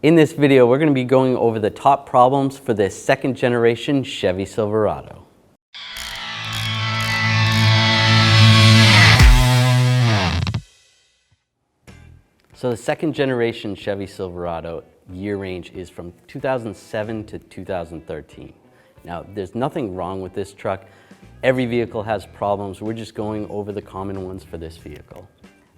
In this video, we're going to be going over the top problems for the second generation Chevy Silverado. So the second generation Chevy Silverado year range is from 2007 to 2013. Now, there's nothing wrong with this truck. Every vehicle has problems. We're just going over the common ones for this vehicle.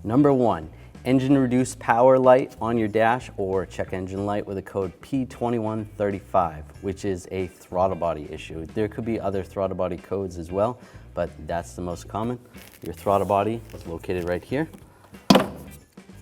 Number one, engine reduced power light on your dash or check engine light with a code P2135, which is a throttle body issue. There could be other throttle body codes as well, but that's the most common. Your throttle body is located right here.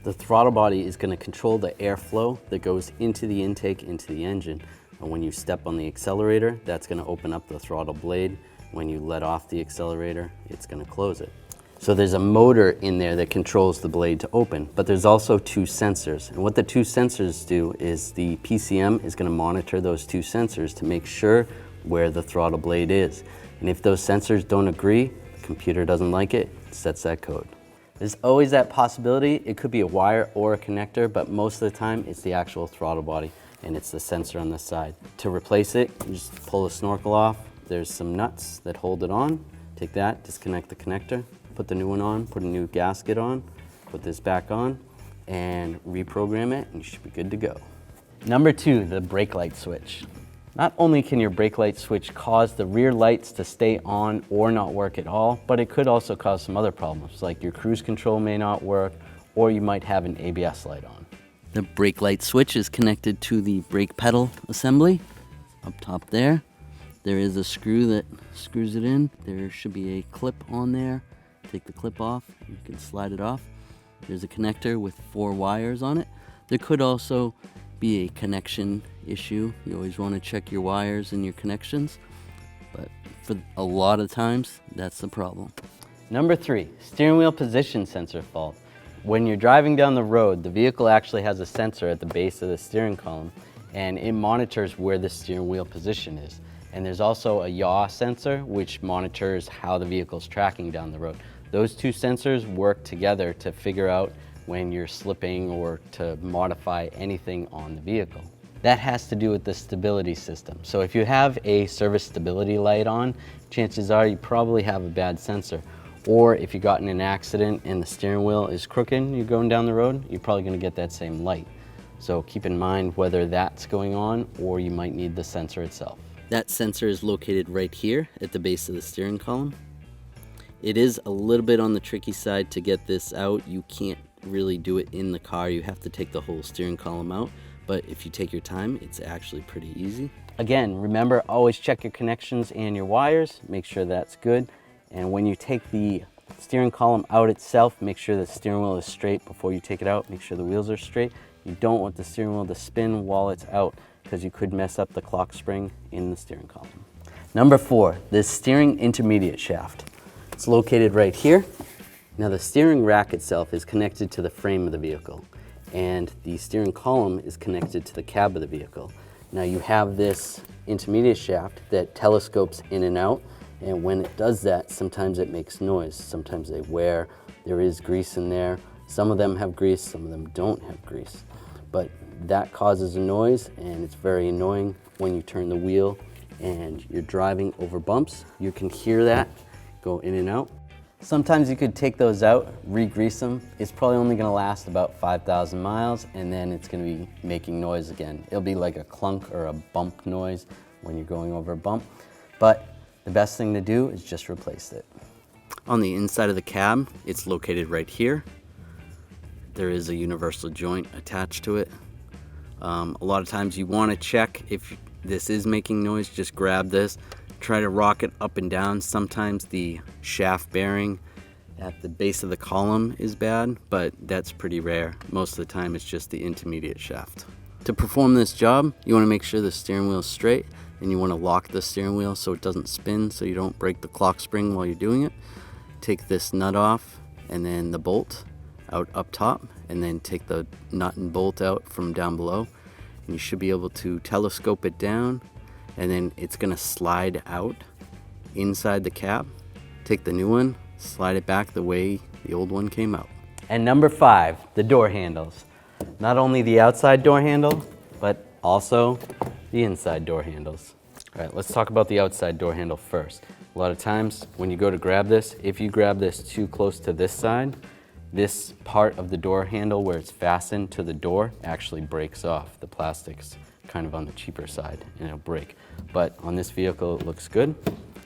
The throttle body is going to control the airflow that goes into the intake into the engine. And when you step on the accelerator, that's going to open up the throttle blade. When you let off the accelerator, it's going to close it. So there's a motor in there that controls the blade to open, but there's also two sensors. And what the two sensors do is the PCM is going to monitor those two sensors to make sure where the throttle blade is. And if those sensors don't agree, the computer doesn't like it, it sets that code. There's always that possibility. It could be a wire or a connector, but most of the time it's the actual throttle body and it's the sensor on the side. To replace it, you just pull the snorkel off. There's some nuts that hold it on. Take that, disconnect the connector, put the new one on, put a new gasket on, put this back on, and reprogram it, and you should be good to go. Number two, the brake light switch. Not only can your brake light switch cause the rear lights to stay on or not work at all, but it could also cause some other problems, like your cruise control may not work, or you might have an ABS light on. The brake light switch is connected to the brake pedal assembly. Up top there, there is a screw that screws it in. There should be a clip on there. Take the clip off, you can slide it off. There's a connector with 4 wires on it. There could also be a connection issue. You always want to check your wires and your connections, but for a lot of times, that's the problem. Number 3, steering wheel position sensor fault. When you're driving down the road, the vehicle actually has a sensor at the base of the steering column, and it monitors where the steering wheel position is. And there's also a yaw sensor, which monitors how the vehicle's tracking down the road. Those two sensors work together to figure out when you're slipping or to modify anything on the vehicle. That has to do with the stability system. So if you have a service stability light on, chances are you probably have a bad sensor. Or if you got in an accident and the steering wheel is crooked, you're going down the road, you're probably going to get that same light. So keep in mind whether that's going on or you might need the sensor itself. That sensor is located right here at the base of the steering column. It is a little bit on the tricky side to get this out. You can't really do it in the car. You have to take the whole steering column out. But if you take your time, it's actually pretty easy. Again, remember, always check your connections and your wires. Make sure that's good. And when you take the steering column out itself, make sure the steering wheel is straight before you take it out. Make sure the wheels are straight. You don't want the steering wheel to spin while it's out because you could mess up the clock spring in the steering column. Number 4, the steering intermediate shaft. It's located right here. Now the steering rack itself is connected to the frame of the vehicle, and the steering column is connected to the cab of the vehicle. Now you have this intermediate shaft that telescopes in and out, and when it does that, sometimes it makes noise. Sometimes they wear, there is grease in there. Some of them have grease, some of them don't have grease. But that causes a noise, and it's very annoying when you turn the wheel and you're driving over bumps. You can hear that go in and out. Sometimes you could take those out, re-grease them. It's probably only going to last about 5,000 miles, and then it's going to be making noise again. It'll be like a clunk or a bump noise when you're going over a bump. But the best thing to do is just replace it. On the inside of the cab, it's located right here. There is a universal joint attached to it. A lot of times you want to check if this is making noise. Just grab this, try to rock it up and down. Sometimes the shaft bearing at the base of the column is bad, but that's pretty rare. Most of the time it's just the intermediate shaft. To perform this job, you want to make sure the steering wheel is straight, and you want to lock the steering wheel so it doesn't spin, so you don't break the clock spring while you're doing it. Take this nut off and then the bolt out up top, and then take the nut and bolt out from down below, and you should be able to telescope it down, and then it's going to slide out inside the cab. Take the new one, slide it back the way the old one came out. And number 5, the door handles. Not only the outside door handle, but also the inside door handles. All right, let's talk about the outside door handle first. A lot of times when you go to grab this, if you grab this too close to this side, this part of the door handle where it's fastened to the door actually breaks off. The plastic's kind of on the cheaper side and it'll break. But on this vehicle, it looks good.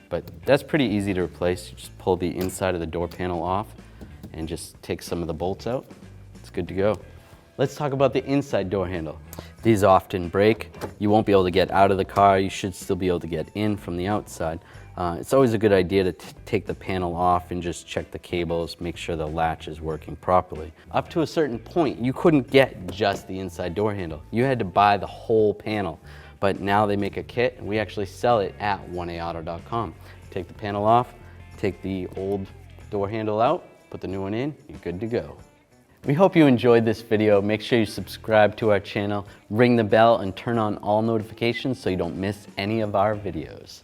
But that's pretty easy to replace. You just pull the inside of the door panel off and just take some of the bolts out. It's good to go. Let's talk about the inside door handle. These often break. You won't be able to get out of the car. You should still be able to get in from the outside. It's always a good idea to take the panel off and just check the cables, make sure the latch is working properly. Up to a certain point, you couldn't get just the inside door handle. You had to buy the whole panel. But now they make a kit and we actually sell it at 1aauto.com. Take the panel off, take the old door handle out, put the new one in, you're good to go. We hope you enjoyed this video. Make sure you subscribe to our channel, ring the bell, and turn on all notifications so you don't miss any of our videos.